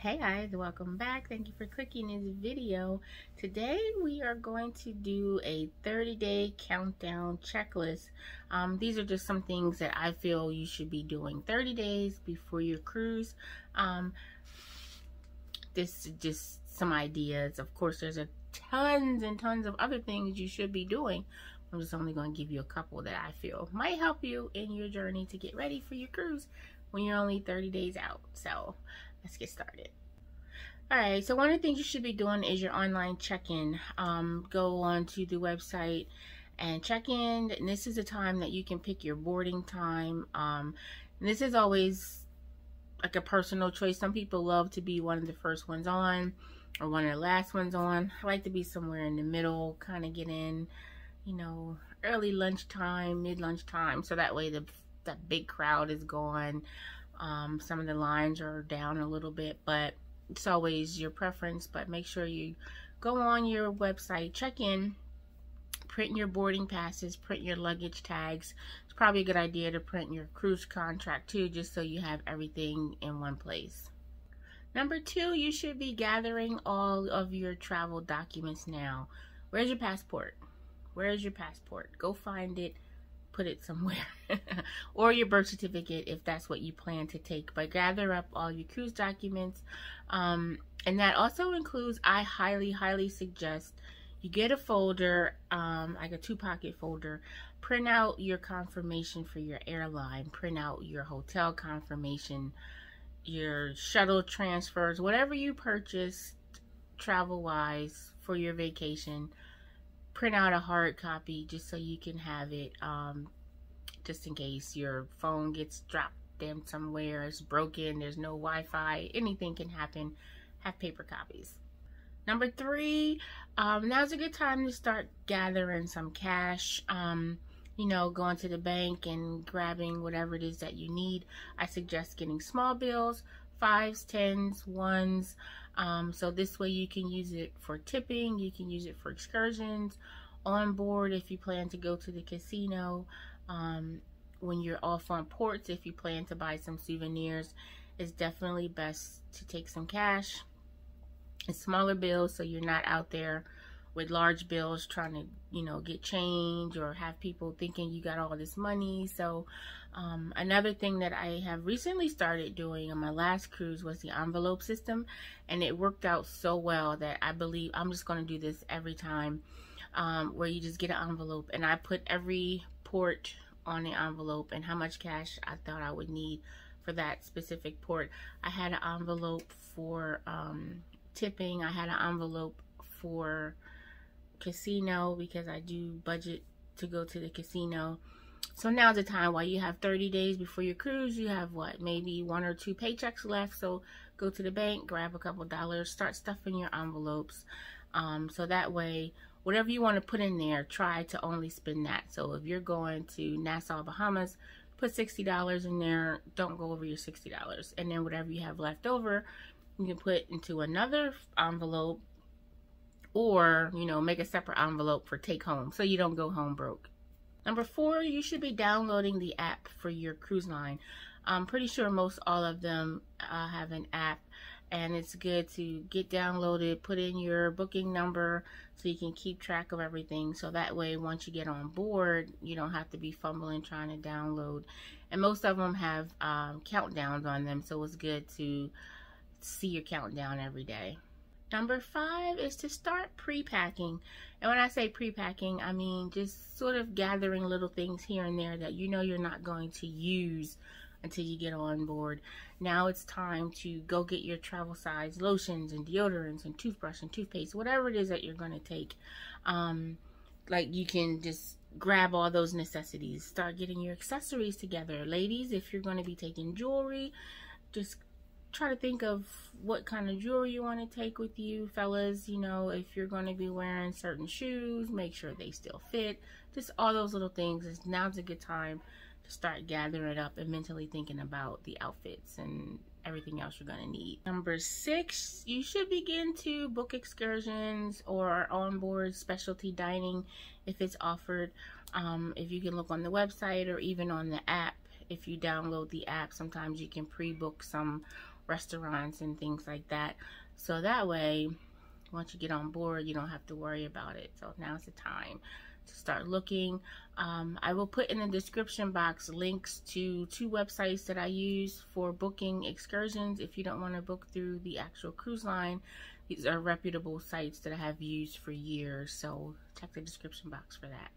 Hey guys, welcome back. Thank you for clicking this video. Today we are going to do a 30-day countdown checklist. These are just some things that I feel you should be doing 30 days before your cruise. This is just some ideas. Of course, there's tons and tons of other things you should be doing. I'm just only going to give you a couple that I feel might help you in your journey to get ready for your cruise when you're only 30 days out. So let's get started. Alright, so one of the things you should be doing is your online check-in. Go on to the website and check in. And this is a time that you can pick your boarding time. And this is always like a personal choice. Some people love to be one of the first ones on or one of the last ones on. I like to be somewhere in the middle, kind of get in, you know, early lunchtime, mid-lunchtime, so that way that big crowd is gone. Some of the lines are down a little bit, but it's always your preference. But make sure you go on your website, check in, print your boarding passes, print your luggage tags. It's probably a good idea to print your cruise contract too, just so you have everything in one place. Number 2, you should be gathering all of your travel documents now. Where's your passport? Where's your passport? Go find it. Put it somewhere. Or your birth certificate if that's what you plan to take. But gather up all your cruise documents. And that also includes, I highly suggest you get a folder, like a 2-pocket folder. Print out your confirmation for your airline. Print out your hotel confirmation, your shuttle transfers, whatever you purchased travel-wise for your vacation. Print out a hard copy just so you can have it, just in case your phone gets dropped down somewhere, it's broken, there's no Wi-Fi, anything can happen. Have paper copies. Number 3, now's a good time to start gathering some cash. You know, going to the bank and grabbing whatever it is that you need. I suggest getting small bills, 5s, 10s, 1s. So this way you can use it for tipping, you can use it for excursions, on board if you plan to go to the casino, when you're off on ports, if you plan to buy some souvenirs. It's definitely best to take some cash and smaller bills so you're not out there with large bills trying to, you know, get change or have people thinking you got all this money. So another thing that I have recently started doing on my last cruise was the envelope system, and it worked out so well that I believe I'm just going to do this every time, where you just get an envelope and I put every port on the envelope and how much cash I thought I would need for that specific port. I had an envelope for tipping. I had an envelope for casino because I do budget to go to the casino. So now's the time, while you have 30 days before your cruise, you have what, maybe 1 or 2 paychecks left. So go to the bank, grab a couple dollars, start stuffing your envelopes. So that way, whatever you want to put in there, try to only spend that. So if you're going to Nassau, Bahamas, put $60 in there. Don't go over your $60. And then whatever you have left over, you can put into another envelope, or, you know, make a separate envelope for take home so you don't go home broke. Number 4, you should be downloading the app for your cruise line. I'm pretty sure most all of them have an app, and it's good to get downloaded, put in your booking number so you can keep track of everything. So that way, once you get on board, you don't have to be fumbling trying to download. And most of them have countdowns on them, so it's good to see your countdown every day. Number 5 is to start pre-packing. And when I say pre-packing, I mean just sort of gathering little things here and there that you know you're not going to use until you get on board. Now it's time to go get your travel size lotions and deodorants and toothbrush and toothpaste, whatever it is that you're going to take. Like, you can just grab all those necessities. Start getting your accessories together. Ladies, if you're going to be taking jewelry, just try to think of what kind of jewelry you want to take with you. Fellas, you know, if you're going to be wearing certain shoes, make sure they still fit. Just all those little things. Now's a good time to start gathering it up and mentally thinking about the outfits and everything else you're going to need. Number 6, you should begin to book excursions or onboard specialty dining if it's offered. If you can look on the website or even on the app. If you download the app, sometimes you can pre-book some restaurants and things like that. So that way, once you get on board, you don't have to worry about it. So now's the time to start looking. I will put in the description box links to 2 websites that I use for booking excursions. If you don't want to book through the actual cruise line, these are reputable sites that I have used for years. So check the description box for that.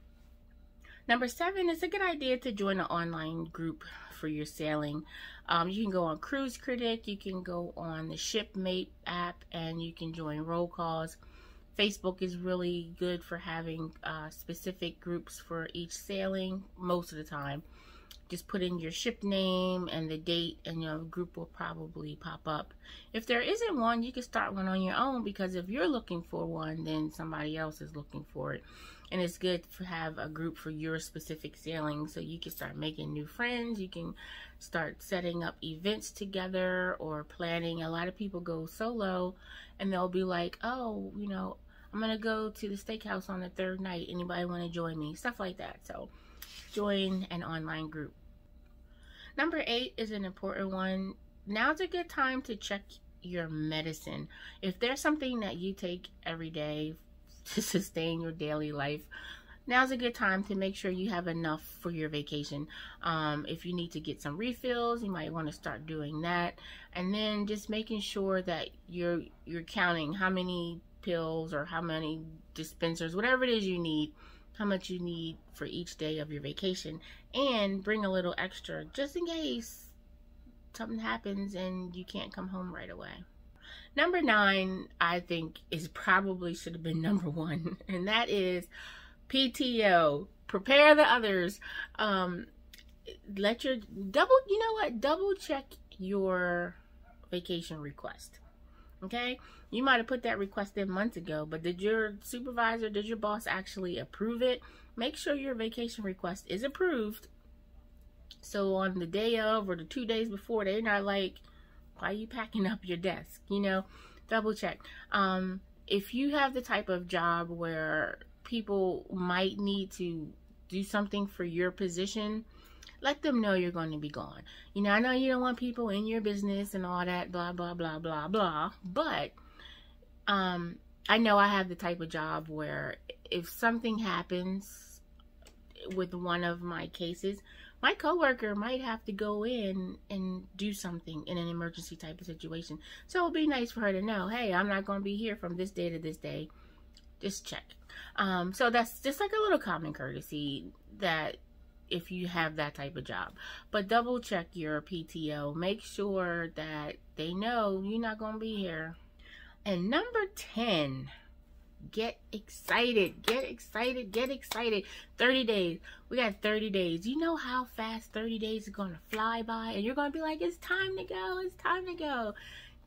Number 7, it's a good idea to join an online group for your sailing. You can go on Cruise Critic, you can go on the Shipmate app, and you can join roll calls. Facebook is really good for having specific groups for each sailing most of the time. Just put in your ship name and the date, and your group will probably pop up. If there isn't one, you can start one on your own, because if you're looking for one, then somebody else is looking for it. And it's good to have a group for your specific sailing, so you can start making new friends. You can start setting up events together or planning. A lot of people go solo and they'll be like, oh, you know, I'm gonna go to the steakhouse on the 3rd night. Anybody want to join me? Stuff like that. So join an online group. Number 8 is an important one. Now's a good time to check your medicine. If there's something that you take every day to sustain your daily life, now's a good time to make sure you have enough for your vacation. If you need to get some refills, you might want to start doing that. And then just making sure that you're counting how many pills or how many dispensers, whatever it is you need, how much you need for each day of your vacation, and bring a little extra just in case something happens and you can't come home right away. Number 9, I think, is probably should have been number 1, and that is PTO. Prepare the others. Let your double check your vacation request. Okay, you might have put that request in months ago, but did your supervisor, did your boss actually approve it? Make sure your vacation request is approved, so on the day of or the 2 days before, they're not like, why are you packing up your desk? You know, double check. If you have the type of job where people might need to do something for your position, let them know you're going to be gone. You know, I know you don't want people in your business and all that, blah, blah, blah, blah, blah. But I know I have the type of job where if something happens with one of my cases, my coworker might have to go in and do something in an emergency type of situation. So it'll be nice for her to know, hey, I'm not going to be here from this day to this day. Just check. So that's just like a little common courtesy that if you have that type of job. But double check your PTO. Make sure that they know you're not going to be here. And number 10, get excited. Get excited. Get excited. 30 days. We got 30 days. You know how fast 30 days is going to fly by? And you're going to be like, it's time to go. It's time to go.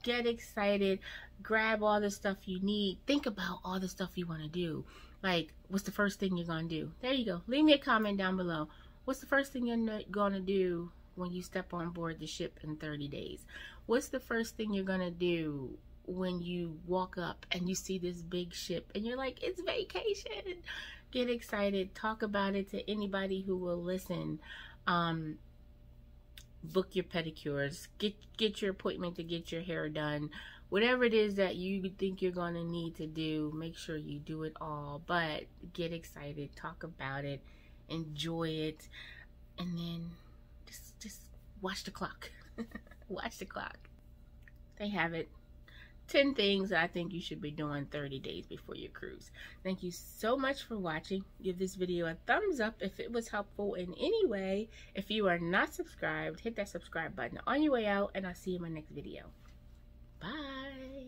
Get excited. Grab all the stuff you need. Think about all the stuff you want to do. Like, what's the first thing you're going to do? There you go. Leave me a comment down below. What's the first thing you're going to do when you step on board the ship in 30 days? What's the first thing you're going to do when you walk up and you see this big ship and you're like, it's vacation? Get excited. Talk about it to anybody who will listen. Book your pedicures. Get your appointment to get your hair done. Whatever it is that you think you're going to need to do, make sure you do it all. But get excited. Talk about it. Enjoy it. And then just watch the clock. Watch the clock. They have it. 10 things that I think you should be doing 30 days before your cruise. Thank you so much for watching. Give this video a thumbs up if it was helpful in any way. If you are not subscribed, hit that subscribe button on your way out, and I'll see you in my next video. Bye.